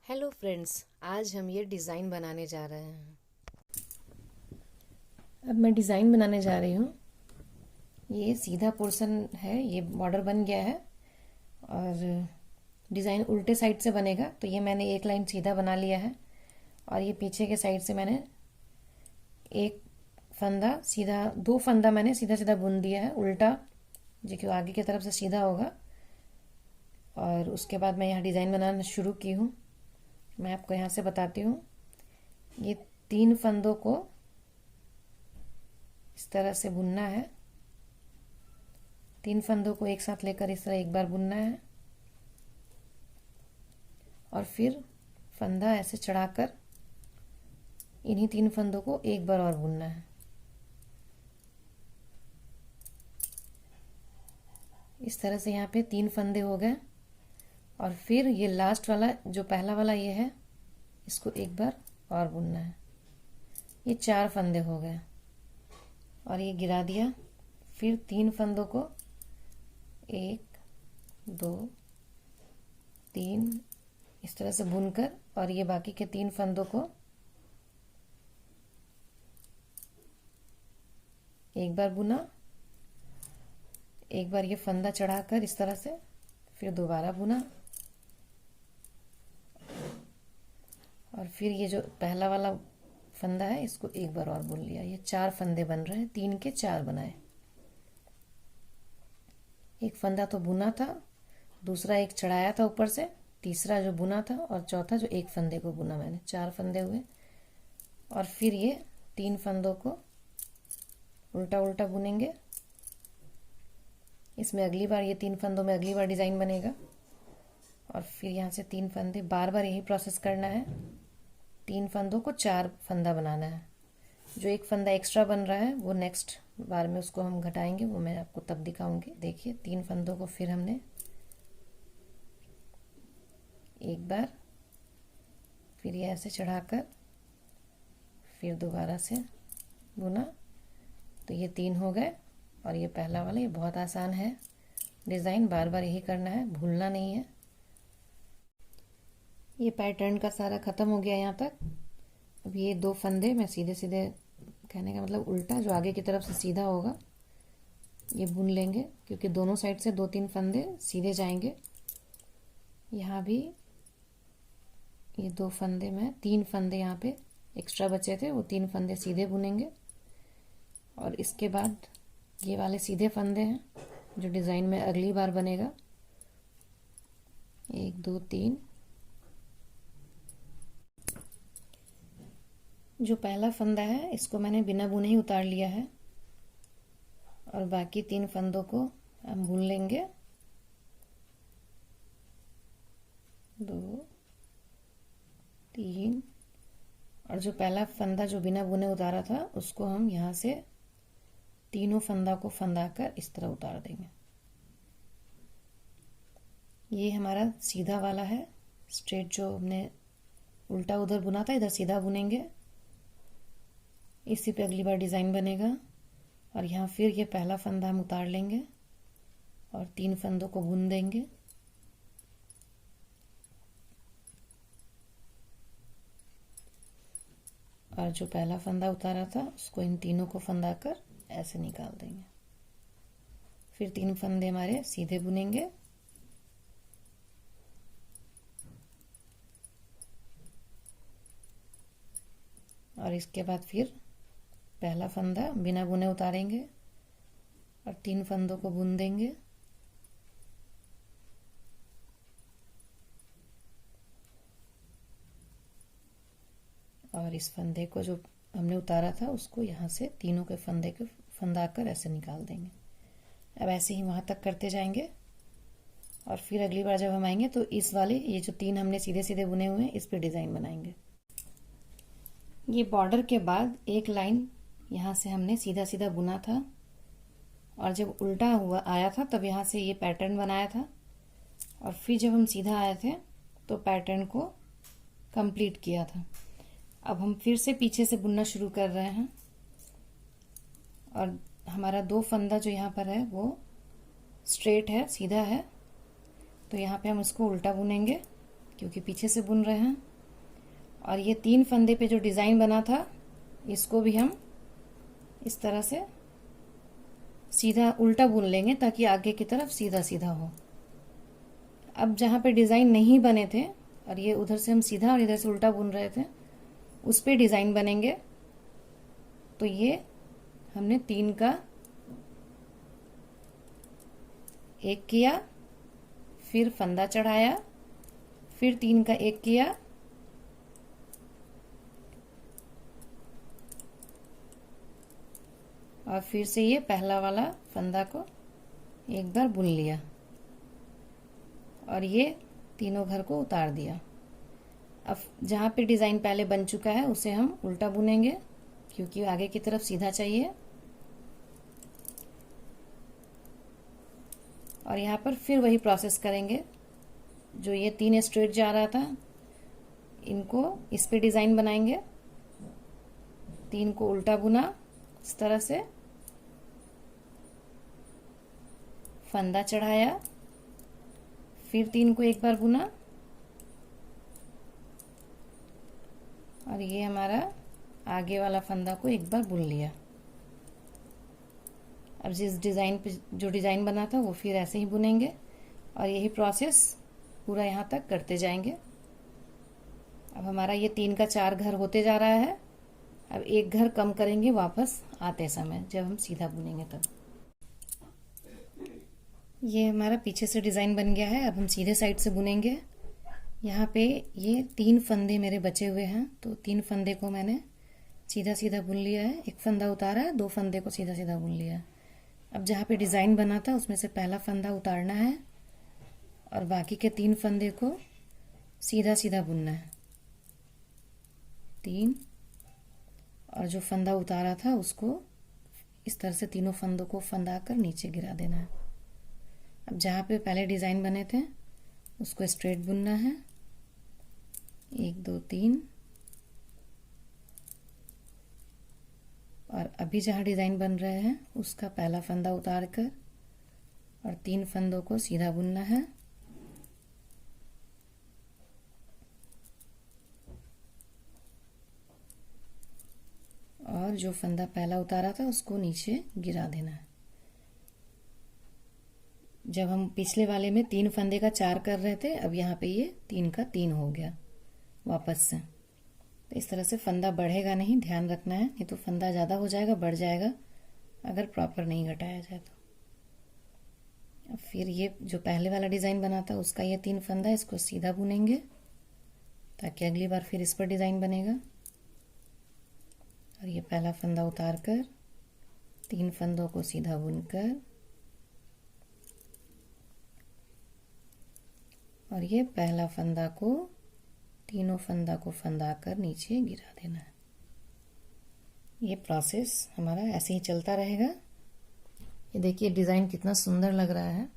Hello friends, आज हम ये डिज़ाइन बनाने जा रहे हैं। अब मैं डिज़ाइन बनाने जा रही हूँ। ये सीधा पोर्शन है, ये बॉर्डर बन गया है और डिज़ाइन उल्टे साइड से बनेगा। तो ये मैंने एक लाइन सीधा बना लिया है और ये पीछे के साइड से मैंने एक फंदा सीधा, दो फंदा मैंने सीधा सीधा बुन दिया है उल्टा, जो कि आगे की तरफ से सीधा होगा। और उसके बाद मैं यहाँ डिज़ाइन बनाना शुरू की हूँ। मैं आपको यहाँ से बताती हूँ। ये तीन फंदों को इस तरह से बुनना है। तीन फंदों को एक साथ लेकर इस तरह एक बार बुनना है और फिर फंदा ऐसे चढ़ाकर इन्हीं तीन फंदों को एक बार और बुनना है। इस तरह से यहाँ पे तीन फंदे हो गए और फिर ये लास्ट वाला जो पहला वाला ये है, इसको एक बार और बुनना है। ये चार फंदे हो गए और ये गिरा दिया। फिर तीन फंदों को एक, दो, तीन इस तरह से बुनकर और ये बाकी के तीन फंदों को एक बार बुना, एक बार ये फंदा चढ़ाकर इस तरह से, फिर दोबारा बुना और फिर ये जो पहला वाला फंदा है इसको एक बार और बुन लिया। ये चार फंदे बन रहे हैं, तीन के चार बनाए। एक फंदा तो बुना था, दूसरा एक चढ़ाया था ऊपर से, तीसरा जो बुना था और चौथा जो एक फंदे को बुना मैंने, चार फंदे हुए। और फिर ये तीन फंदों को उल्टा उल्टा बुनेंगे। इसमें अगली बार ये तीन फंदों में अगली बार डिज़ाइन बनेगा और फिर यहाँ से तीन फंदे, बार बार यही प्रोसेस करना है। तीन फंदों को चार फंदा बनाना है। जो एक फंदा एक्स्ट्रा बन रहा है वो नेक्स्ट बार में उसको हम घटाएंगे, वो मैं आपको तब दिखाऊंगी। देखिए तीन फंदों को फिर हमने एक बार, फिर ये ऐसे चढ़ाकर फिर दोबारा से बुना। तो ये तीन हो गए और ये पहला वाला। ये बहुत आसान है डिज़ाइन, बार बार यही करना है, भूलना नहीं है। ये पैटर्न का सारा ख़त्म हो गया यहाँ तक। अब ये दो फंदे मैं सीधे सीधे, कहने का मतलब उल्टा, जो आगे की तरफ से सीधा होगा ये बुन लेंगे, क्योंकि दोनों साइड से दो तीन फंदे सीधे जाएंगे। यहाँ भी ये दो फंदे में, तीन फंदे यहाँ पे एक्स्ट्रा बचे थे, वो तीन फंदे सीधे बुनेंगे। और इसके बाद ये वाले सीधे फंदे हैं जो डिज़ाइन में अगली बार बनेगा। एक, दो, तीन। जो पहला फंदा है इसको मैंने बिना बुने ही उतार लिया है और बाकी तीन फंदों को हम बुन लेंगे। दो, तीन। और जो पहला फंदा जो बिना बुने उतारा था उसको हम यहाँ से तीनों फंदा को फंदा कर इस तरह उतार देंगे। ये हमारा सीधा वाला है, स्ट्रेट जो हमने उल्टा उधर बुना था इधर सीधा बुनेंगे। इसी पे अगली बार डिज़ाइन बनेगा और यहाँ फिर ये पहला फंदा हम उतार लेंगे और तीन फंदों को बुन देंगे। और जो पहला फंदा उतारा था उसको इन तीनों को फंदा कर ऐसे निकाल देंगे। फिर तीन फंदे हमारे सीधे बुनेंगे और इसके बाद फिर पहला फंदा बिना बुने उतारेंगे और तीन फंदों को बुन देंगे। और इस फंदे को जो हमने उतारा था उसको यहाँ से तीनों के फंदे को फंदा कर ऐसे निकाल देंगे। अब ऐसे ही वहाँ तक करते जाएंगे और फिर अगली बार जब हम आएंगे तो इस वाले, ये जो तीन हमने सीधे सीधे बुने हुए हैं, इस पे डिज़ाइन बनाएंगे। ये बॉर्डर के बाद एक लाइन यहाँ से हमने सीधा सीधा बुना था और जब उल्टा हुआ आया था तब यहाँ से ये पैटर्न बनाया था और फिर जब हम सीधा आए थे तो पैटर्न को कंप्लीट किया था। अब हम फिर से पीछे से बुनना शुरू कर रहे हैं और हमारा दो फंदा जो यहाँ पर है वो स्ट्रेट है, सीधा है। तो यहाँ पे हम इसको उल्टा बुनेंगे क्योंकि पीछे से बुन रहे हैं। और ये 3 फंदे पे जो डिज़ाइन बना था इसको भी हम इस तरह से सीधा उल्टा बुन लेंगे ताकि आगे की तरफ सीधा सीधा हो। अब जहाँ पे डिज़ाइन नहीं बने थे और ये उधर से हम सीधा और इधर से उल्टा बुन रहे थे, उस पे डिज़ाइन बनेंगे। तो ये हमने 3 का एक किया, फिर फंदा चढ़ाया, फिर 3 का एक किया, और फिर से ये पहला वाला फंदा को एक बार बुन लिया और ये तीनों घर को उतार दिया। अब जहाँ पे डिज़ाइन पहले बन चुका है उसे हम उल्टा बुनेंगे क्योंकि आगे की तरफ सीधा चाहिए। और यहाँ पर फिर वही प्रोसेस करेंगे। जो ये 3 स्ट्रेट जा रहा था इनको इस पे डिज़ाइन बनाएंगे। 3 को उल्टा बुना इस तरह से, फंदा चढ़ाया, फिर 3 को एक बार बुना और ये हमारा आगे वाला फंदा को एक बार बुन लिया। अब जिस डिज़ाइन पे जो डिज़ाइन बना था वो फिर ऐसे ही बुनेंगे और यही प्रोसेस पूरा यहाँ तक करते जाएंगे। अब हमारा ये 3 का 4 घर होते जा रहा है। अब एक घर कम करेंगे वापस आते समय जब हम सीधा बुनेंगे तब। ये हमारा पीछे से डिज़ाइन बन गया है। अब हम सीधे साइड से बुनेंगे। यहाँ पे ये 3 फंदे मेरे बचे हुए हैं तो 3 फंदे को मैंने सीधा सीधा बुन लिया है। एक फंदा उतारा है, 2 फंदे को सीधा सीधा बुन लिया है। अब जहाँ पे डिज़ाइन बना था उसमें से पहला फंदा उतारना है और बाकी के 3 फंदे को सीधा सीधा बुनना है। 3 और जो फंदा उतारा था उसको इस तरह से तीनों फंदों को फंदा कर नीचे गिरा देना है। अब जहाँ पे पहले डिज़ाइन बने थे उसको स्ट्रेट बुनना है। 1 2 3 और अभी जहाँ डिज़ाइन बन रहे हैं उसका पहला फंदा उतार कर और 3 फंदों को सीधा बुनना है। और जो फंदा पहला उतारा था उसको नीचे गिरा देना है। जब हम पिछले वाले में 3 फंदे का 4 कर रहे थे, अब यहाँ पे ये 3 का 3 हो गया वापस से। तो इस तरह से फंदा बढ़ेगा नहीं, ध्यान रखना है, नहीं तो फंदा ज़्यादा हो जाएगा, बढ़ जाएगा अगर प्रॉपर नहीं घटाया जाए तो। अब फिर ये जो पहले वाला डिज़ाइन बना था उसका ये 3 फंदा, इसको सीधा बुनेंगे ताकि अगली बार फिर इस पर डिज़ाइन बनेगा। और ये पहला फंदा उतार कर 3 फंदों को सीधा बुनकर और ये पहला फंदा को तीनों फंदा को फंदा कर नीचे गिरा देना है। ये प्रोसेस हमारा ऐसे ही चलता रहेगा। ये देखिए डिज़ाइन कितना सुंदर लग रहा है।